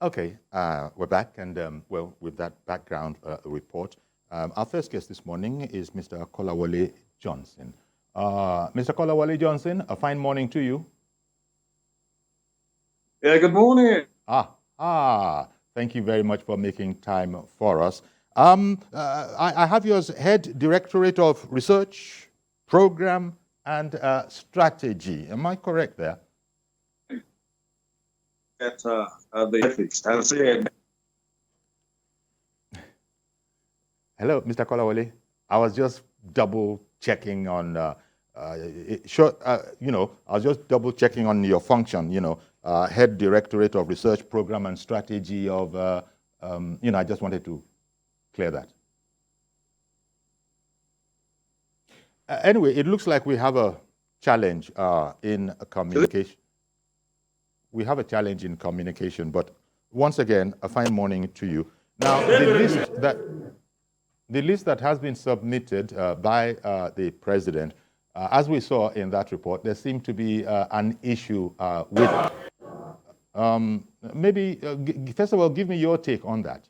Okay, we're back, and well, with that background report, our first guest this morning is Mr. Kolawole Johnson. Mr. Kolawole Johnson, a fine morning to you. Yeah, good morning. Thank you very much for making time for us. I have you as Head Directorate of Research, Program, and Strategy. Am I correct there? At the ethics, I said. Hello, Mr. Kolawole. I was just double checking on, I was just double checking on your function, Head Directorate of Research, Program, and Strategy of, I just wanted to clear that. Anyway, it looks like we have a challenge in communication. We have a challenge in communication, but once again, a fine morning to you. Now, the list that has been submitted by the president, as we saw in that report, there seemed to be an issue with it. Maybe, first of all, give me your take on that.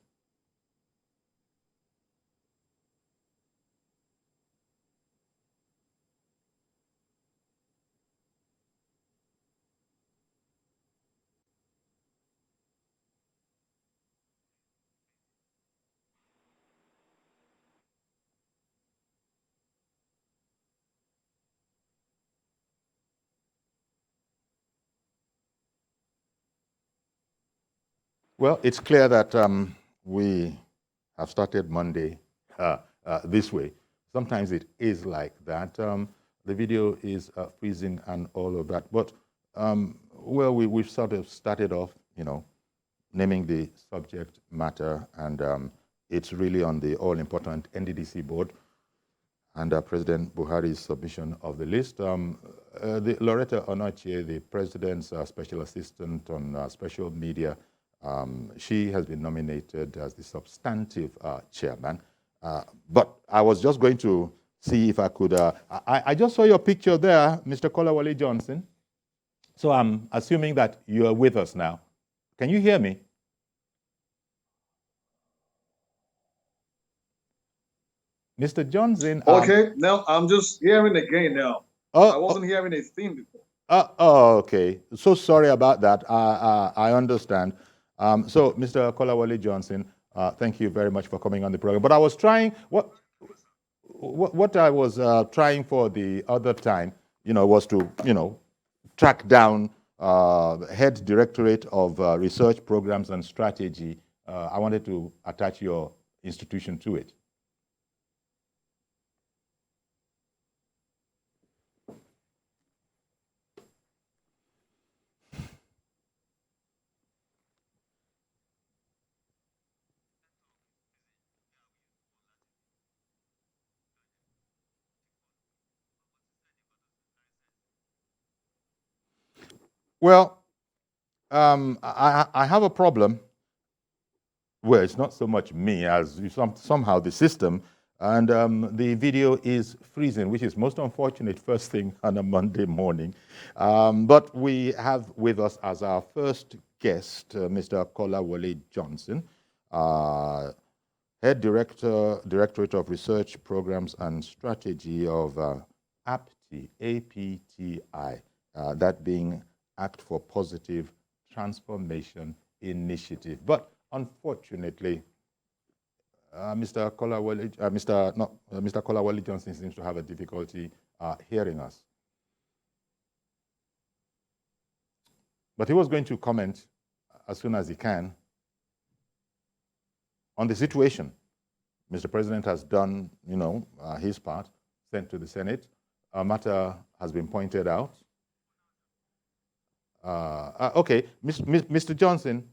Well, it's clear that we have started Monday this way. Sometimes it is like that. The video is freezing and all of that. But, well, we've sort of started off, naming the subject matter, and it's really on the all-important NDDC board and President Buhari's submission of the list. The Loretta Onochie, the president's special assistant on special media, she has been nominated as the substantive chairman. But I was just going to see if I could, I just saw your picture there, Mr. Kolawole Johnson. So I'm assuming that you are with us now. Can you hear me? Mr. Johnson. Okay, now I'm just hearing again now. I wasn't hearing a theme before. Okay. So sorry about that. I understand. So, Mr. Kolawole Johnson, thank you very much for coming on the program. But I was trying, what I was trying for the other time, was to, track down Head Directorate of Research, Programs, and Strategy. I wanted to attach your institution to it. Well, I have a problem. Well, it's not so much me as somehow the system, and the video is freezing, which is most unfortunate first thing on a Monday morning. But we have with us as our first guest, Mr. Kolawole Johnson, Head Directorate of Research, Programs, and Strategy of APTI, APTI, that being Act for Positive Transformation Initiative. But unfortunately, Mr. Kolawole Johnson seems to have a difficulty hearing us. But he was going to comment as soon as he can on the situation. Mr. President has done, his part, sent to the Senate. A matter has been pointed out. Okay, Mr. Johnson,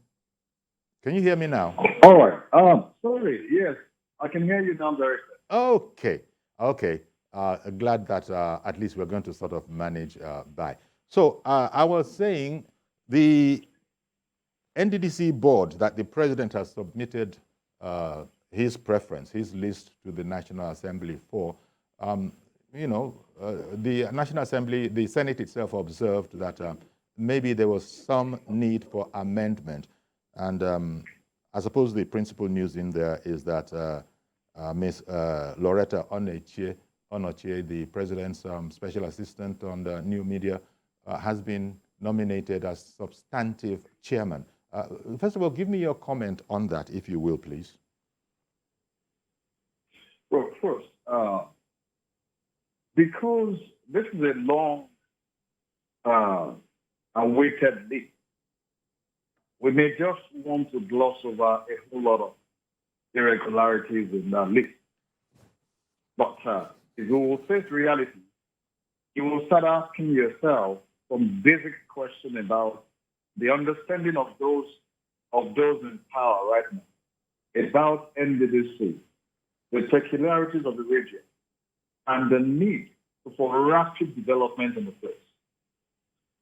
can you hear me now? All right. Sorry. Yes, I can hear you now, Director. Okay. Glad that at least we're going to sort of manage by. So I was saying the NDDC board that the president has submitted his preference, his list to the National Assembly for, the National Assembly, the Senate itself observed that maybe there was some need for amendment. And I suppose the principal news in there is that Ms. Loretta Onochie, the president's special assistant on the new media, has been nominated as substantive chairman. First of all, give me your comment on that, if you will, please. Well, first, because this is a long awaited list, we may just want to gloss over a whole lot of irregularities in that list. But if you will face reality, you will start asking yourself some basic questions about the understanding of those in power right now, about NDDC, the peculiarities of the region, and the need for rapid development in the place.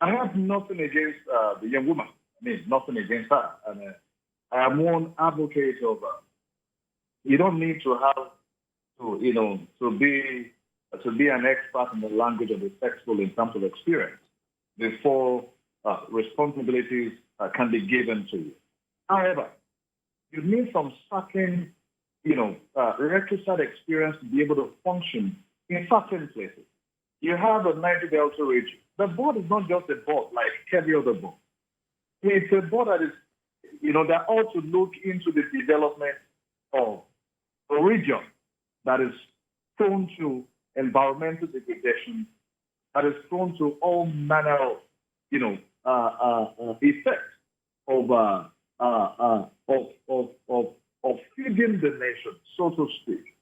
I have nothing against the young woman. I mean, nothing against her. And I am one advocate of you don't need to have to be an expert in the language of the sexual in terms of experience before responsibilities can be given to you. However, you need some certain requisite experience to be able to function in certain places. You have a Niger Delta region. The board is not just a board like every other board. It's a board that is, that ought to look into the development of a region that is prone to environmental degradation, that is prone to all manner of, effects of feeding the nation, so to speak.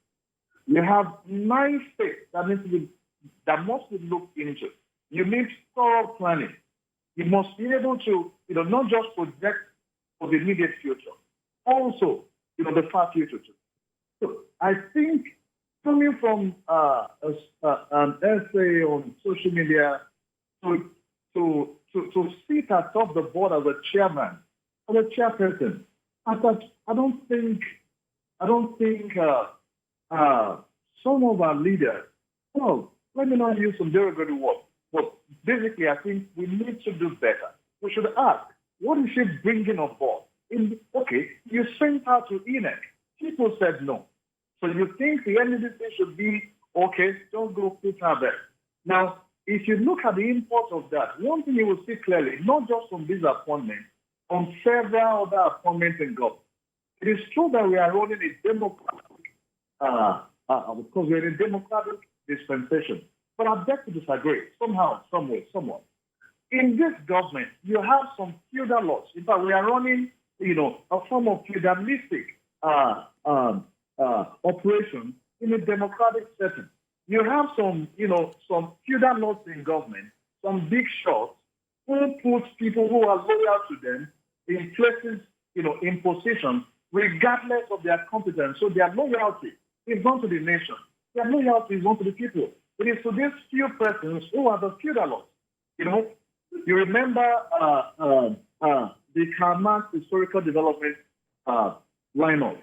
You have 9 states that must be looked into. You need thorough planning. You must be able to, not just project for the immediate future, also, the far future too. So I think coming from an essay on social media to sit atop the board as a chairman, as a chairperson, I don't think some of our leaders, well, let me not use some derogatory words, but basically I think we need to do better. We should ask, what is she bringing on board? Okay, you sent her to ENEC. People said no. So you think the NDDC should be, okay, don't go put her there. Now, if you look at the import of that, one thing you will see clearly, not just from this appointment, on several other appointments in government, it is true that we are running a democratic, because we're in a democratic dispensation. But I beg to disagree, somehow, some way, somewhat. In this government, you have some feudal laws. In fact, we are running, a form of feudalistic operation in a democratic setting. You have some feudal laws in government, some big shots who put people who are loyal to them in places, in positions, regardless of their competence. So their loyalty is not to the nation. Their loyalty is not to the people. It is to these few persons who are the feudal laws. You remember the Karl Marx historical development lineup.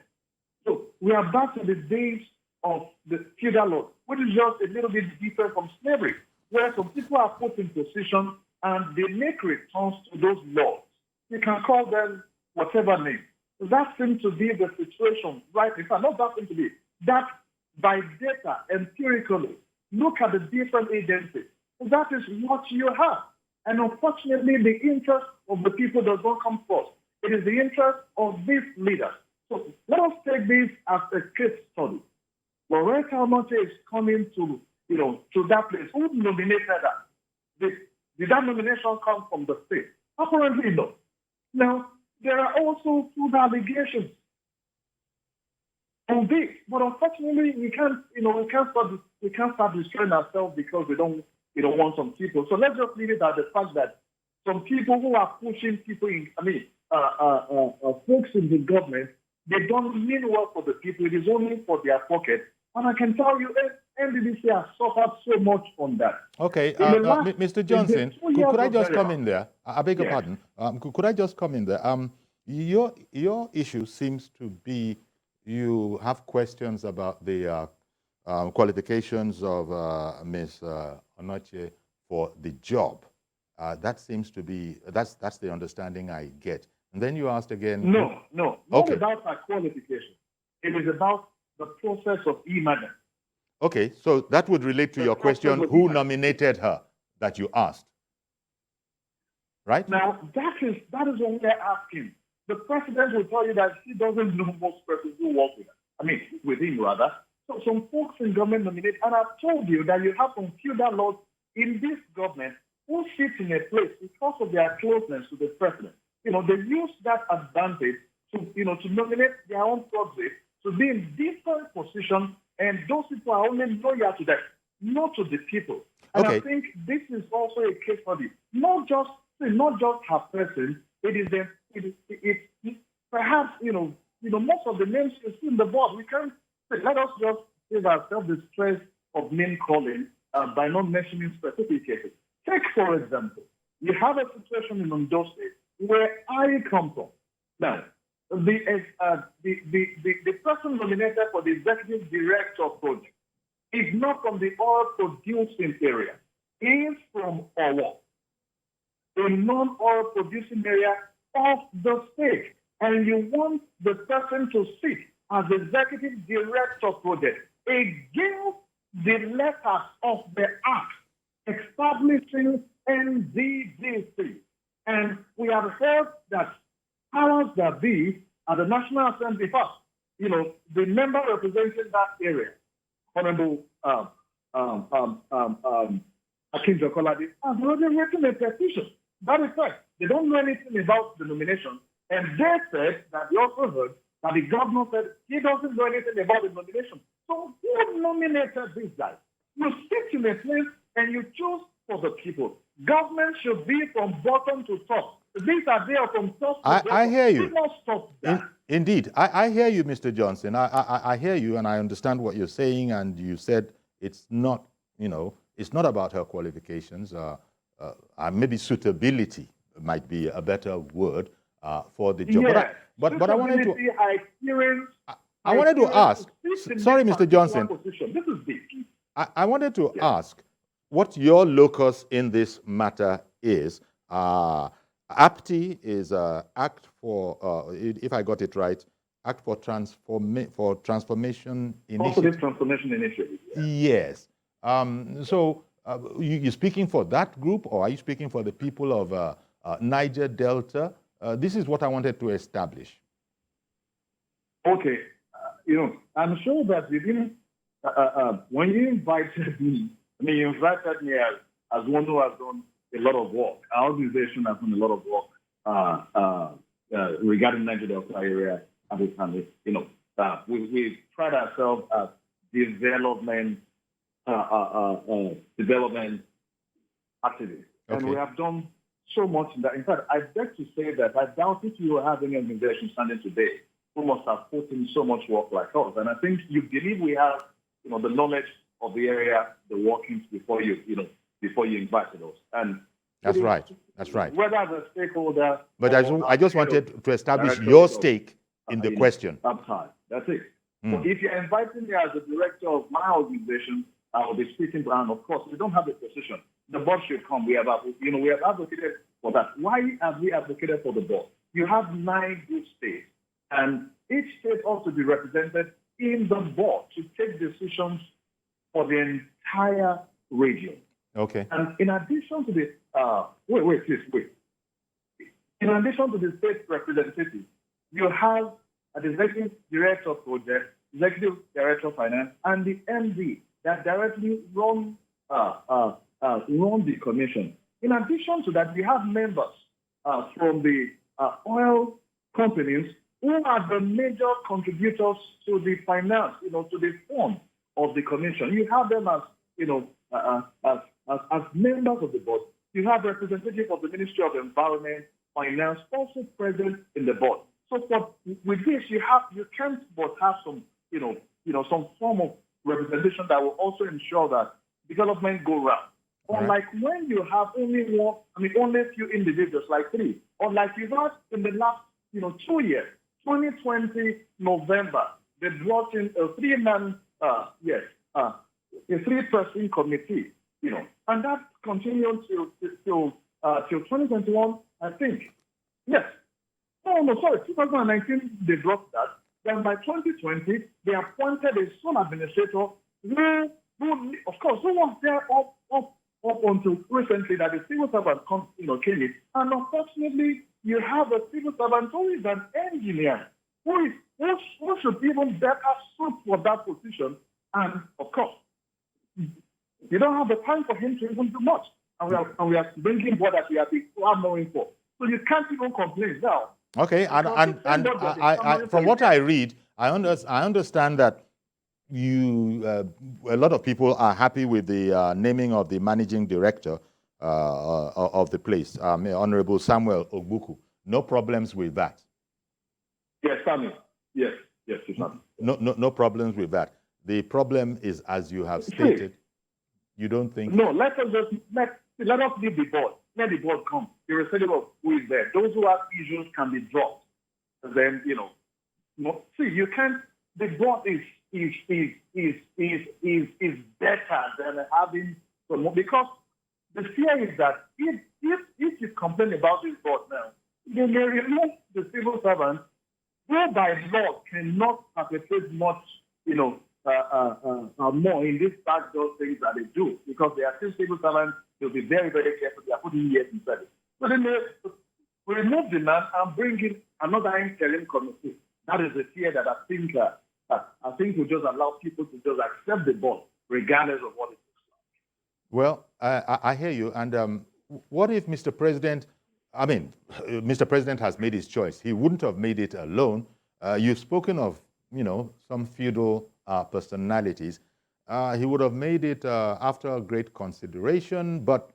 So we are back to the days of the feudal law, which is just a little bit different from slavery, where some people are put in position and they make returns to those laws. You can call them whatever name. That seems to be the situation right in fact, not that seems to be. That by data, empirically, look at the different agencies. That is what you have. And unfortunately, the interest of the people does not come first. It is the interest of these leaders. So let us take this as a case study. Loretta Onochie is coming to that place. Who nominated her? Did that nomination come from the state? Apparently no. Now, there are also food allegations on this, but unfortunately, we can't start destroying ourselves because we don't want some people. So let's just leave it at the fact that some people who are pushing people in, folks in the government, they don't mean well for the people. It is only for their pocket. And I can tell you, NDDC has suffered so much on that. Okay, Mr. Johnson, could I just come in there? I beg your pardon. Could I just come in there? Your issue seems to be you have questions about the qualifications of Ms. Onochie for the job. That seems to be, that's the understanding I get. And then you asked again. No, not Okay. about her qualification. It is about the process of emergence. Okay, so that would relate to your question, who nominated her, that you asked, right? Now, that is what we're asking. The president will tell you that he doesn't know most persons who work with her. I mean, with him, rather. So some folks in government nominate, and I've told you that you have some feudal lords in this government who sit in a place because of their closeness to the president. They use that advantage to nominate their own proxies to be in different positions, and those people are only loyal to them, not to the people. And Okay. I think this is also a case study. Not just her person. It's perhaps most of the names you see in the board. We can't say, let us just save ourselves the stress of name calling by not mentioning specific cases. Take, for example, you have a situation in Ondo State where I come from. Now, the person nominated for the executive director project is not from the oil producing area. He is from Owo, a non-oil producing area of the state. And you want the person to sit as executive director project against the letters of the act establishing NDDC. And we have heard that powers that be at the National Assembly first, the member representing that area, Honorable Akinjo Kolawole, has already written a petition. That is right. They don't know anything about the nomination. And they said that they also heard that the governor said he doesn't know anything about the nomination. So who nominated these guys? You sit in a place and you choose for the people. Government should be from bottom to top. These are there from top to bottom. I hear you. We must stop that. Indeed. I hear you, Mr. Johnson. I hear you, and I understand what you're saying, and you said it's not, it's not about her qualifications. Maybe suitability might be a better word for the job. Yeah. But I wanted to... I wanted to ask, sorry, Mr. Johnson. This is big. I wanted to ask what your locus in this matter is. APTI is Act for, if I got it right, Act for Transformation Initiative. Transformation Initiative. Yeah. Yes. So you speaking for that group, or are you speaking for the people of Niger Delta? This is what I wanted to establish. Okay. I'm sure that you didn't, when you invited me, you invited me as one who has done a lot of work. Our organization has done a lot of work regarding Niger Delta area. And we pride ourselves as development activists. Okay. And we have done so much in that. In fact, I beg to say that I doubt if you have any organization standing today who must have put in so much work like us. And I think you believe we have, the knowledge of the area, the workings before you invited us. And that's right. That's right. Whether as a stakeholder, but I just wanted to establish your stake in the question. APTI. That's it. So if you're inviting me as the director of my organization, I will be speaking to, and of course, we don't have a position. The board should come. We have advocated for that. Why have we advocated for the board? You have 9 good states, and each state ought to be represented in the board to take decisions for the entire region. Okay. And in addition to the In addition to the state representatives, you have an executive director of project, executive director of finance, and the MD that directly run the commission. In addition to that, we have members from the oil companies who are the major contributors to the finance, to the fund of the commission. You have them as members of the board. You have representatives of the Ministry of Environment, Finance, also present in the board. So with this, you can't but have some, some form of representation that will also ensure that development go round. Unlike when you have only a few individuals, like 3, or like you've had in the last, 2 years, 2020 November, they brought in a 3-man, a 3-person committee, and that continued till 2021, I think. Yes. No, sorry, 2019, they dropped that. Then by 2020, they appointed a sole administrator who of course, who was there up until recently that the civil servant came in. And unfortunately, you have a civil servant who is an engineer, who should even better suit for that position. And of course, you don't have the time for him to even do much. And we are bringing what that we are being clamoring for. So you can't even complain now. Okay, and from what I read, I understand that a lot of people are happy with the naming of the managing director of the place, Honorable Samuel Ogbuku. No problems with that. Yes, Samuel. Yes, Samuel. No problems with that. The problem is, as you have stated, you don't think. No, let us leave the board. Let the board come, irrespective of who is there. Those who have issues can be dropped. And then, see, you can't. The board is better than having someone, because the fear is that if you complain about this board now, they may remove the civil servant who by law cannot perpetrate much, more in these backdoor things that they do, because they are still civil servants. They'll be very, very careful. They are putting years in service. So then they remove the man and bring in another interim committee. That is the fear that I think will just allow people to just accept the board, regardless of what it looks like. Well, I hear you. And what if Mr. President, Mr. President has made his choice. He wouldn't have made it alone. You've spoken of, some feudal personalities. He would have made it after great consideration, but,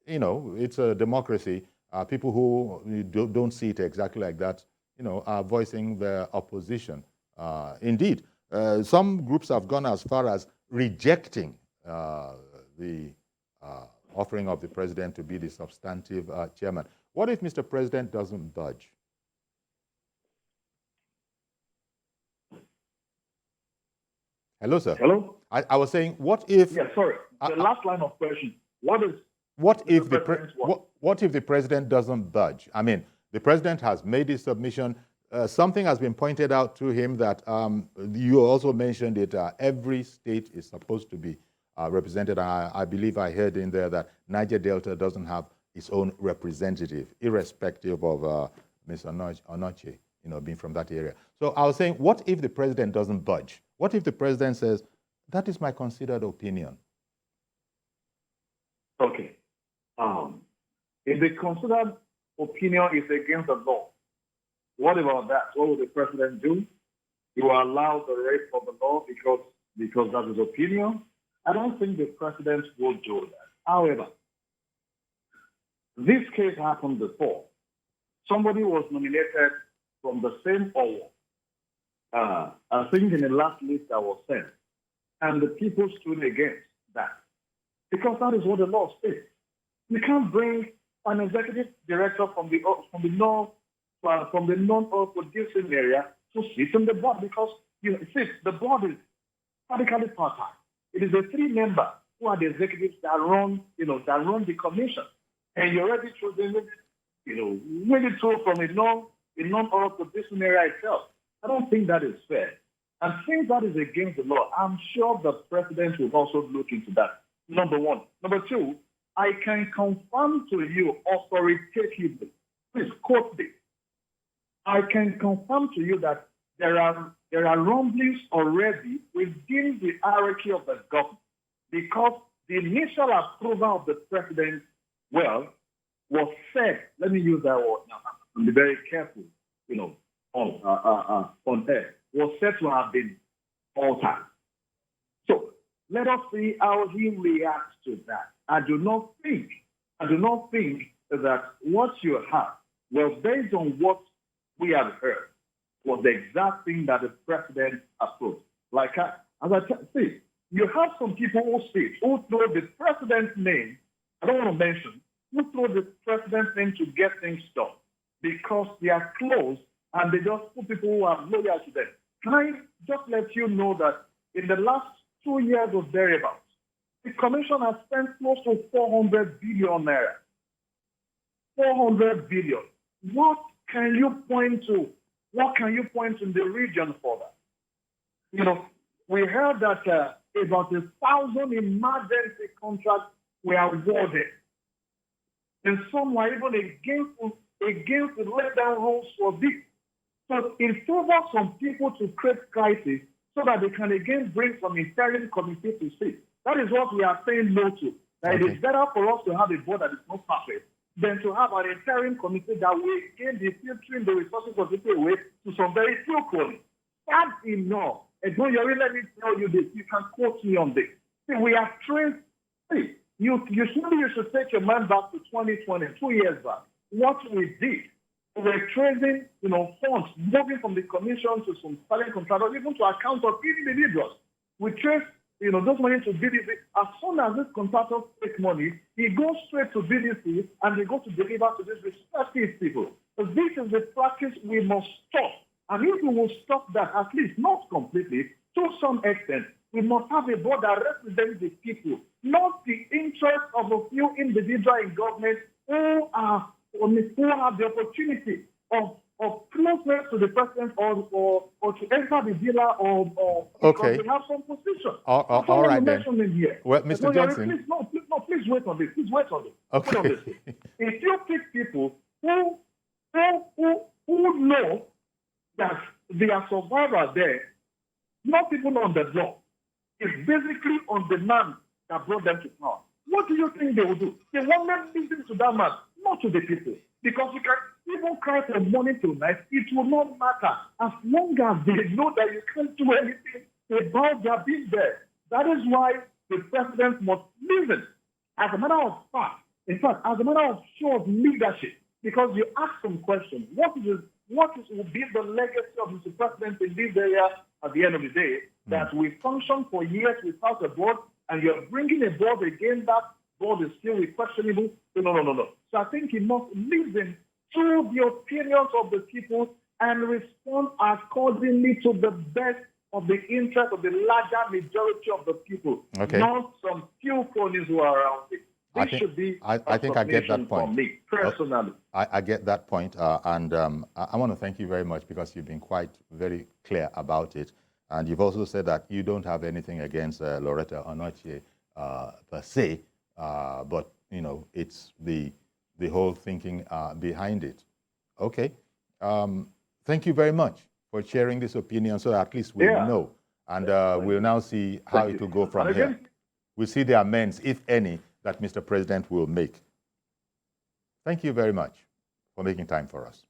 it's a democracy. People who don't see it exactly like that, are voicing their opposition. Indeed, some groups have gone as far as rejecting the offering of the president to be the substantive chairman. What if Mr. President doesn't budge? Hello, sir. Hello? I was saying, what if... Yeah, sorry. The last line of question. What if the president doesn't budge? The president has made his submission. Something has been pointed out to him that you also mentioned it. Every state is supposed to be represented. I believe I heard in there that Niger Delta doesn't have its own representative, irrespective of Ms. Onoche, being from that area. So I was saying, what if the president doesn't budge? What if the president says, that is my considered opinion? Okay. If the considered opinion is against the law, what about that? What will the president do? He will allow the rape of the law because that's his opinion? I don't think the president will do that. However, this case happened before. Somebody was nominated from the same order. I think in the last list that was sent, and the people stood against that, because that is what the law states. You can't bring an executive director from the non-oil producing area to sit on the board, because the board is radically part-time. It is the 3 members who are the executives that run the commission, and you're already choosing really through from a non-oil producing area itself. I don't think that is fair. And since that is against the law, I'm sure the president will also look into that. Number one. Number two, I can confirm to you authoritatively, please quote this. I can confirm to you that there are rumblings already within the hierarchy of the government, because the initial approval of the president, was said, let me use that word now, and be very careful, on air, was said to have been altered. So let us see how he reacts to that. I do not think that what you have, based on what we have heard, was the exact thing that the president approved. Like, you have some people who throw the president's name, I don't want to mention, who throw the president's name to get things done because they are close and they just put people who are loyal to them. Can I just let you know that in the last 2 years of thereabouts, the commission has spent close to 400 billion naira. 400 billion. What can you point to? What can you point to in the region for that? You know, we heard that about 1,000 emergency contracts were awarded. And some were even against the laid-down rules for this. So it favors some people to create crisis so that they can again bring some interim committee to sit. That is what we are saying no to. That it is better for us to have a board that is not perfect than to have an interim committee that will again be filtering the resources of people away to some very few cronies. That's enough. And don't you let me tell you this. You can quote me on this. See, we have trained. See, you should take your mind back to 2020, 2 years back. What we did, we were tracing, funds moving from the commission to some silent contractors, even to accounts of individuals. We trace, those money to BDC. As soon as this contractor takes money, he goes straight to BDC and they go to deliver to these respective people. So this is the practice we must stop. And if we will stop that, at least not completely, to some extent, we must have a board that represents the people, not the interests of a few individuals in government who have the opportunity of closeness to the president or to enter the villa or because they have some position. All right then. Here. Well, Mr. Johnson. Please wait on this. Please wait on this. Okay. On this. If you pick people who know that they are survivors there, not people on the law, it's basically on the man that brought them to power. What do you think they will do? They won't listen to that man, not to the people. Because you can even cry for morning till night, it will not matter as long as they know that you can't do anything about their being there. That is why the president must listen. As a matter of fact, in fact, as a matter of show of leadership, because you ask some questions, what will be the legacy of Mr. President in this area at the end of the day, that we function for years without a board, and you're bringing a board again, that board is still questionable. No. So I think he must listen to the opinions of the people and respond accordingly to the best of the interest of the larger majority of the people, not some few cronies who are around it. I think I get that point. For me, personally. I get that point, and I want to thank you very much because you've been quite very clear about it. And you've also said that you don't have anything against Loretta Onochie per se, but it's the whole thinking behind it. Okay, thank you very much for sharing this opinion, so at least we know, and we'll now see how it will go from here. We'll see the amends, if any, that Mr. President will make. Thank you very much for making time for us.